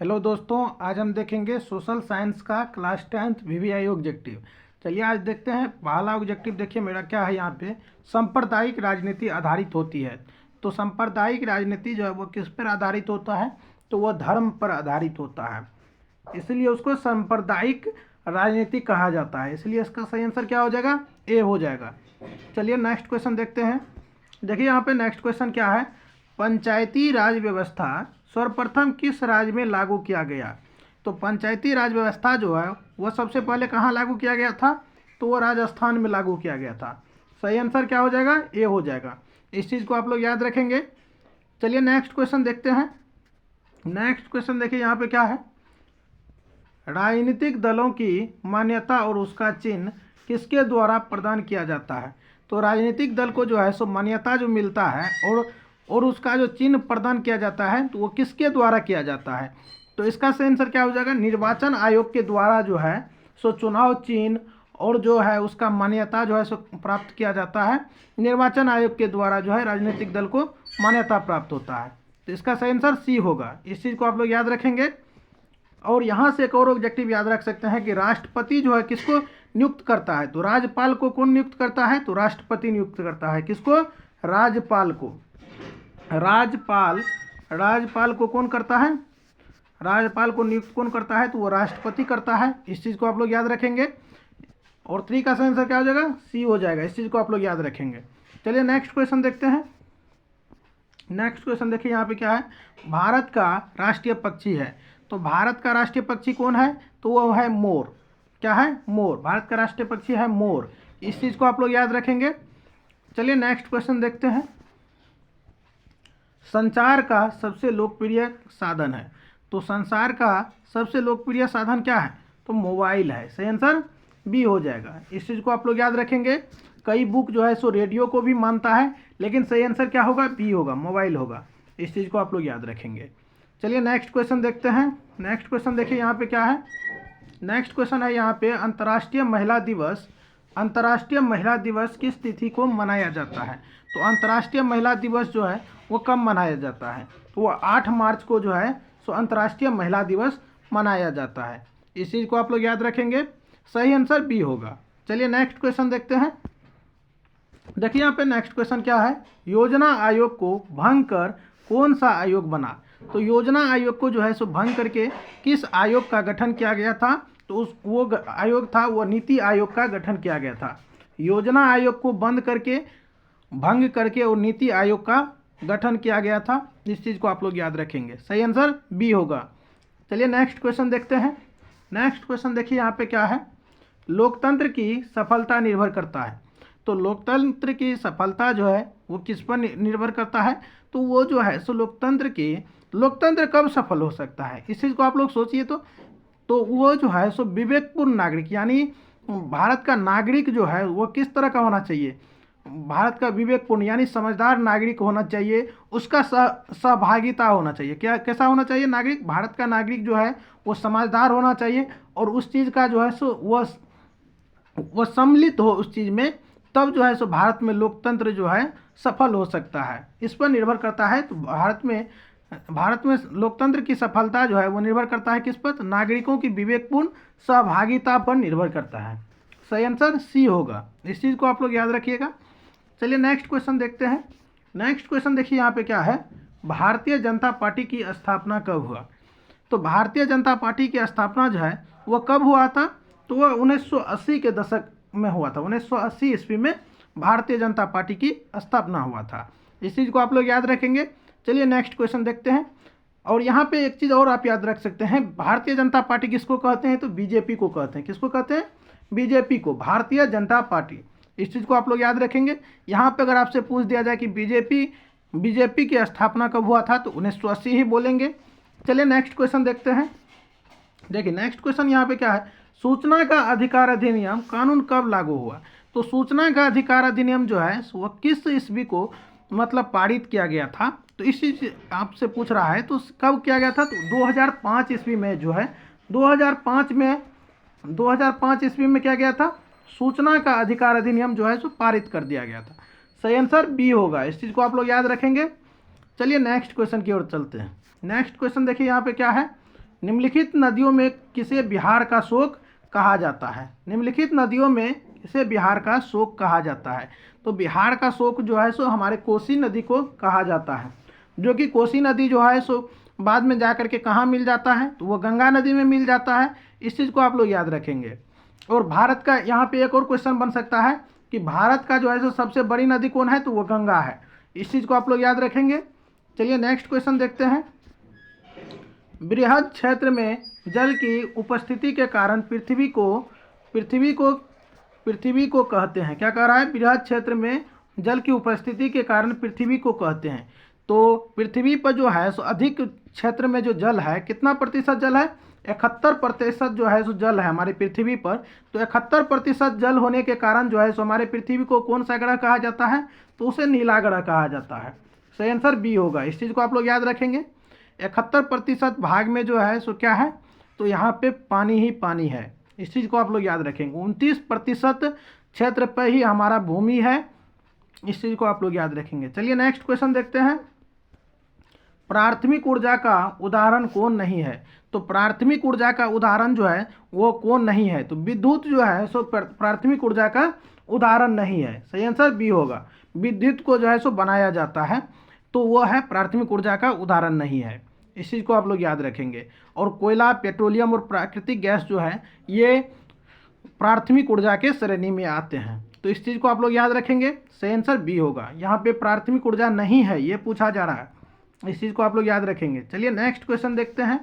Hello दोस्तों, आज हम देखेंगे सोशल साइंस का क्लास 10th वीवीआई ऑब्जेक्टिव। चलिए आज देखते हैं। पहला ऑब्जेक्टिव देखिए मेरा क्या है यहाँ पे। सांप्रदायिक राजनीति आधारित होती है। तो सांप्रदायिक राजनीति जो है वो किस पर आधारित होता है? तो वह धर्म पर आधारित होता है, इसलिए उसको सांप्रदायिक राजनीति कहा जाता है। इसलिए इसका सही आंसर क्या हो जाएगा? ए हो जाएगा। चलिए नेक्स्ट क्वेश्चन देखते हैं। देखिए यहाँ पे नेक्स्ट क्वेश्चन क्या है। पंचायती राज व्यवस्था सर्वप्रथम किस राज्य में लागू किया गया? तो पंचायती राज व्यवस्था जो है वह सबसे पहले कहाँ लागू किया गया था? तो वो राजस्थान में लागू किया गया था। सही आंसर क्या हो जाएगा? ए हो जाएगा। इस चीज़ को आप लोग याद रखेंगे। चलिए नेक्स्ट क्वेश्चन देखते हैं। नेक्स्ट क्वेश्चन देखिए यहाँ पे क्या है। राजनीतिक दलों की मान्यता और उसका चिन्ह किसके द्वारा प्रदान किया जाता है? तो राजनीतिक दल को जो है सो मान्यता जो मिलता है और उसका जो चिन्ह प्रदान किया जाता है तो वो किसके द्वारा किया जाता है? तो इसका सही आंसर क्या हो जाएगा? निर्वाचन आयोग के द्वारा जो है सो चुनाव चिन्ह और जो है उसका मान्यता जो है सो प्राप्त किया जाता है। निर्वाचन आयोग के द्वारा जो है राजनीतिक दल को मान्यता प्राप्त होता है। तो इसका सही आंसर सी होगा। इस चीज़ को आप लोग याद रखेंगे। और यहाँ से एक और ऑब्जेक्टिव याद रख सकते हैं कि राष्ट्रपति जो है किसको नियुक्त करता है? तो राज्यपाल को कौन नियुक्त करता है? तो राष्ट्रपति नियुक्त करता है। किसको? राज्यपाल को। राज्यपाल को कौन करता है? राज्यपाल को नियुक्त कौन करता है? तो वो राष्ट्रपति करता है। इस चीज़ को आप लोग याद रखेंगे। और 3 का सही आंसर क्या हो जाएगा? सी हो जाएगा। इस चीज़ को आप लोग याद रखेंगे। चलिए नेक्स्ट क्वेश्चन देखते हैं। नेक्स्ट क्वेश्चन देखिए यहाँ पे क्या है। भारत का राष्ट्रीय पक्षी है। तो भारत का राष्ट्रीय पक्षी कौन है? तो वो है मोर। क्या है? मोर। भारत का राष्ट्रीय पक्षी है मोर। इस चीज़ को आप लोग याद रखेंगे। चलिए नेक्स्ट क्वेश्चन देखते हैं। संचार का सबसे लोकप्रिय साधन है। तो संचार का सबसे लोकप्रिय साधन क्या है? तो मोबाइल है। सही आंसर बी हो जाएगा। इस चीज़ को आप लोग याद रखेंगे। कई बुक जो है सो रेडियो को भी मानता है, लेकिन सही आंसर क्या होगा? बी होगा, मोबाइल होगा। इस चीज़ को आप लोग याद रखेंगे। चलिए नेक्स्ट क्वेश्चन देखते हैं। नेक्स्ट क्वेश्चन देखिए यहाँ पे क्या है। नेक्स्ट क्वेश्चन है यहाँ पे अंतर्राष्ट्रीय महिला दिवस। अंतर्राष्ट्रीय महिला दिवस किस तिथि को मनाया जाता है? तो अंतर्राष्ट्रीय महिला दिवस जो है वो कब मनाया जाता है? तो वो 8 मार्च को जो है सो अंतर्राष्ट्रीय महिला दिवस मनाया जाता है। इस चीज़ को आप लोग याद रखेंगे। सही आंसर बी होगा। चलिए नेक्स्ट क्वेश्चन देखते हैं। देखिए यहाँ पे नेक्स्ट क्वेश्चन क्या है। योजना आयोग को भंग कर कौन सा आयोग बना? तो योजना आयोग को जो है सो भंग करके किस आयोग का गठन किया गया था? तो वो आयोग था, वो नीति आयोग का गठन किया गया था। योजना आयोग को बंद करके भंग करके और नीति आयोग का गठन किया गया था। इस चीज़ को आप लोग याद रखेंगे। सही आंसर बी होगा। चलिए नेक्स्ट क्वेश्चन देखते हैं। नेक्स्ट क्वेश्चन देखिए यहाँ पे क्या है। लोकतंत्र की सफलता निर्भर करता है। तो लोकतंत्र की सफलता जो है वो किस पर निर्भर करता है? तो वो जो है सो लोकतंत्र कब सफल हो सकता है? इस चीज़ को आप लोग सोचिए। तो वो जो है सो विवेकपूर्ण नागरिक, यानी भारत का नागरिक जो है वो किस तरह का होना चाहिए? भारत का विवेकपूर्ण यानी समझदार नागरिक होना चाहिए। उसका सहभागिता होना चाहिए। क्या कैसा होना चाहिए नागरिक? भारत का नागरिक जो है वो समझदार होना चाहिए और उस चीज़ का जो है सो वह सम्मिलित हो उस चीज़ में, तब जो है सो भारत में लोकतंत्र जो है सफल हो सकता है। इस पर निर्भर करता है। तो भारत में लोकतंत्र की सफलता जो है वो निर्भर करता है किस पर? तो नागरिकों की विवेकपूर्ण सहभागिता पर निर्भर करता है। सही आंसर सी होगा। इस चीज़ को आप लोग याद रखिएगा। चलिए नेक्स्ट क्वेश्चन देखते हैं। नेक्स्ट क्वेश्चन देखिए यहाँ पे क्या है। भारतीय जनता पार्टी की स्थापना कब हुआ? तो भारतीय जनता पार्टी की स्थापना जो है वो कब हुआ था? तो वह 1980 के दशक में हुआ था। 1980 ईस्वी में भारतीय जनता पार्टी की स्थापना हुआ था। इस चीज़ को आप लोग याद रखेंगे। चलिए नेक्स्ट क्वेश्चन देखते हैं। और यहाँ पे एक चीज़ और आप याद रख सकते हैं। भारतीय जनता पार्टी किसको कहते हैं? तो बीजेपी को कहते हैं। किसको कहते हैं? बीजेपी को, भारतीय जनता पार्टी। इस चीज़ को आप लोग याद रखेंगे। यहाँ पे अगर आपसे पूछ दिया जाए कि बीजेपी की स्थापना कब हुआ था, तो 1980 ही बोलेंगे। चलिए नेक्स्ट क्वेश्चन देखते हैं। देखिए नेक्स्ट क्वेश्चन यहाँ पे क्या है। सूचना का अधिकार अधिनियम कानून कब लागू हुआ? तो सूचना का अधिकार अधिनियम जो है वह किस ईस्वी को मतलब पारित किया गया था? तो इस चीज़ आपसे पूछ रहा है। तो कब किया गया था? तो 2005 ईस्वी में जो है 2005 ईस्वी में क्या गया था? सूचना का अधिकार अधिनियम जो है सो पारित कर दिया गया था। सही आंसर बी होगा। इस चीज़ को आप लोग याद रखेंगे। चलिए नेक्स्ट क्वेश्चन की ओर चलते हैं। नेक्स्ट क्वेश्चन देखिए यहाँ पे क्या है। निम्नलिखित नदियों में किसे बिहार का शोक कहा जाता है? निम्नलिखित नदियों में किसे बिहार का शोक कहा जाता है? तो बिहार का शोक जो है सो हमारे कोसी नदी को कहा जाता है, जो कि कोसी नदी जो है सो बाद में जा करके कहाँ मिल जाता है? तो वो गंगा नदी में मिल जाता है। इस चीज़ को आप लोग याद रखेंगे। और भारत का यहाँ पे एक और क्वेश्चन बन सकता है कि भारत का जो है सो सबसे बड़ी नदी कौन है? तो वो गंगा है। इस चीज़ को आप लोग याद रखेंगे। चलिए नेक्स्ट क्वेश्चन देखते हैं। बृहद क्षेत्र में जल की उपस्थिति के कारण पृथ्वी को कहते हैं। क्या कह रहा है? बृहद क्षेत्र में जल की उपस्थिति के कारण पृथ्वी को कहते हैं। तो पृथ्वी पर जो है सो अधिक क्षेत्र में जो जल है, कितना प्रतिशत जल है? 71% जो है सो जल है हमारी पृथ्वी पर। तो 71% जल होने के कारण जो है सो हमारे पृथ्वी को कौन सा ग्रह कहा जाता है? तो उसे नीला ग्रह कहा जाता है। सही आंसर बी होगा। इस चीज़ को आप लोग याद रखेंगे। 71% भाग में जो है सो क्या है? तो यहाँ पे पानी ही पानी है। इस चीज़ को आप लोग याद रखेंगे। 29% क्षेत्र पर ही हमारा भूमि है। इस चीज़ को आप लोग याद रखेंगे। चलिए नेक्स्ट क्वेश्चन देखते हैं। प्राथमिक ऊर्जा का उदाहरण कौन नहीं है? तो प्राथमिक ऊर्जा का उदाहरण जो है वो कौन नहीं है? तो विद्युत जो है सो प्राथमिक ऊर्जा का उदाहरण नहीं है। सही आंसर बी होगा। विद्युत को जो है सो बनाया जाता है, तो वो है प्राथमिक ऊर्जा का उदाहरण नहीं है। इस चीज़ को आप लोग याद रखेंगे। और कोयला, पेट्रोलियम और प्राकृतिक गैस जो है ये प्राथमिक ऊर्जा के श्रेणी में आते हैं। तो इस चीज़ को आप लोग याद रखेंगे। सही आंसर बी होगा। यहाँ पे प्राथमिक ऊर्जा नहीं है, ये पूछा जा रहा है। इस चीज़ को आप लोग याद रखेंगे। चलिए नेक्स्ट क्वेश्चन देखते हैं।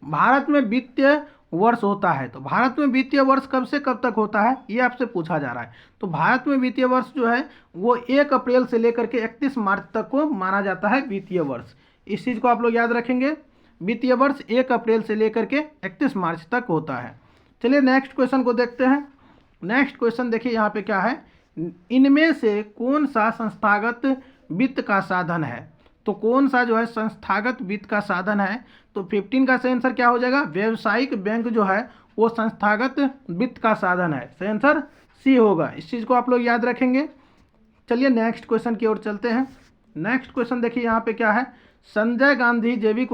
भारत में वित्तीय वर्ष होता है, तो भारत में वित्तीय वर्ष कब से कब तक होता है? ये आपसे पूछा जा रहा है। तो भारत में वित्तीय वर्ष जो है वो 1 अप्रैल से लेकर के 31 मार्च तक को माना जाता है वित्तीय वर्ष। इस चीज़ को आप लोग याद रखेंगे। वित्तीय वर्ष 1 अप्रैल से लेकर के 31 मार्च तक होता है। चलिए नेक्स्ट क्वेश्चन को देखते हैं। नेक्स्ट क्वेश्चन देखिए यहाँ पे क्या है। इनमें से कौन सा संस्थागत वित्त का साधन है? तो कौन सा जो है संस्थागत वित्त का साधन है? तो 15 का सही आंसर क्या हो जाएगा? व्यावसायिक बैंक जो है वो संस्थागत वित्त का साधन है। सही आंसर सी होगा। इस चीज़ को आप लोग याद रखेंगे। चलिए नेक्स्ट क्वेश्चन की ओर चलते हैं। नेक्स्ट क्वेश्चन देखिए यहाँ पे क्या है। संजय गांधी जैविक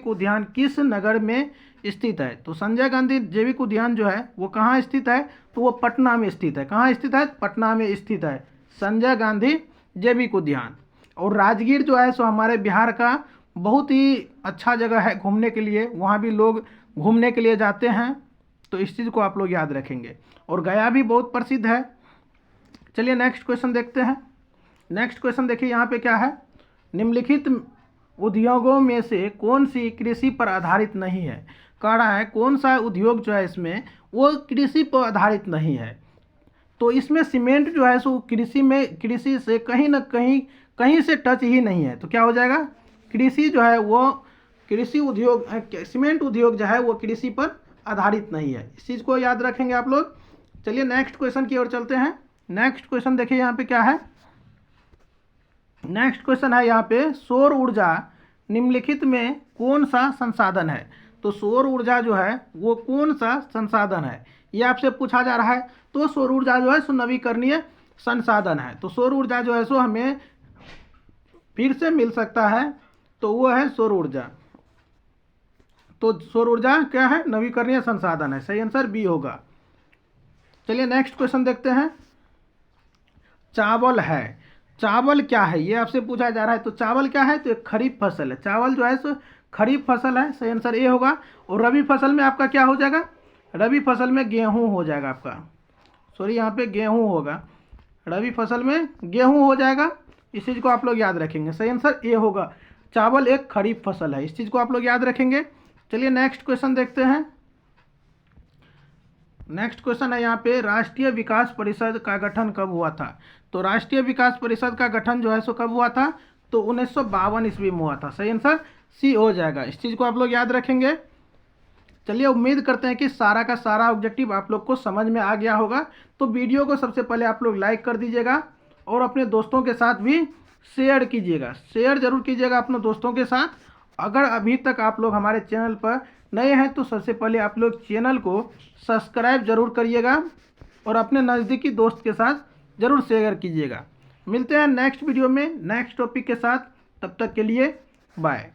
उद्यान किस नगर में स्थित है? तो संजय गांधी जैविक उद्यान जो है वो कहाँ स्थित है? तो वो पटना में स्थित है। कहाँ स्थित है? पटना में स्थित है संजय गांधी जैविक उद्यान। और राजगीर जो है सो हमारे बिहार का बहुत ही अच्छा जगह है घूमने के लिए। वहाँ भी लोग घूमने के लिए जाते हैं। तो इस चीज़ को आप लोग याद रखेंगे। और गया भी बहुत प्रसिद्ध है। चलिए नेक्स्ट क्वेश्चन देखते हैं। नेक्स्ट क्वेश्चन देखिए यहाँ पे क्या है। निम्नलिखित उद्योगों में से कौन सी कृषि पर आधारित नहीं है? कह रहा है कौन सा उद्योग जो है इसमें वो कृषि पर आधारित नहीं है। तो इसमें सीमेंट जो है सो कृषि से कहीं ना कहीं से टच ही नहीं है। तो क्या हो जाएगा? कृषि जो है वो कृषि उद्योग, सीमेंट उद्योग जो है वो कृषि पर आधारित नहीं है। इस चीज़ को याद रखेंगे आप लोग। चलिए नेक्स्ट क्वेश्चन की ओर चलते हैं। नेक्स्ट क्वेश्चन देखिए यहाँ पे क्या है। नेक्स्ट क्वेश्चन है यहाँ पे सौर ऊर्जा निम्नलिखित में कौन सा संसाधन है? तो सौर ऊर्जा जो है वो कौन सा संसाधन है, ये आपसे पूछा जा रहा है। तो सौर ऊर्जा जो है सो नवीकरणीय संसाधन है। तो सौर ऊर्जा जो है सो हमें फिर से मिल सकता है, तो वो है सौर ऊर्जा। तो सौर ऊर्जा क्या है? नवीकरणीय संसाधन है। सही आंसर बी होगा। चलिए नेक्स्ट क्वेश्चन देखते हैं। चावल है, चावल क्या है ये आपसे पूछा जा रहा है। तो चावल क्या है? तो एक खरीफ फसल है। चावल जो है सो खरीफ फसल है। सही आंसर ए होगा। और रबी फसल में आपका क्या हो जाएगा? रबी फसल में गेहूं हो जाएगा आपका। सॉरी यहाँ पे गेहूं होगा। रबी फसल में गेहूं हो जाएगा। इस चीज़ को आप लोग याद रखेंगे। सही आंसर ए होगा। चावल एक खरीफ फसल है। इस चीज़ को आप लोग याद रखेंगे। चलिए नेक्स्ट क्वेश्चन देखते हैं। नेक्स्ट क्वेश्चन है यहाँ पे राष्ट्रीय विकास परिषद का गठन कब हुआ था? तो राष्ट्रीय विकास परिषद का गठन जो है सो कब हुआ था? तो 1952 ईस्वी में हुआ था। सही आंसर सी हो जाएगा। इस चीज़ को आप लोग याद रखेंगे। चलिए उम्मीद करते हैं कि सारा का सारा ऑब्जेक्टिव आप लोग को समझ में आ गया होगा। तो वीडियो को सबसे पहले आप लोग लाइक कर दीजिएगा और अपने दोस्तों के साथ भी शेयर कीजिएगा। शेयर जरूर कीजिएगा अपने दोस्तों के साथ। अगर अभी तक आप लोग हमारे चैनल पर नए हैं तो सबसे पहले आप लोग चैनल को सब्सक्राइब जरूर करिएगा और अपने नज़दीकी दोस्त के साथ ज़रूर शेयर कीजिएगा। मिलते हैं नेक्स्ट वीडियो में नेक्स्ट टॉपिक के साथ। तब तक के लिए बाय।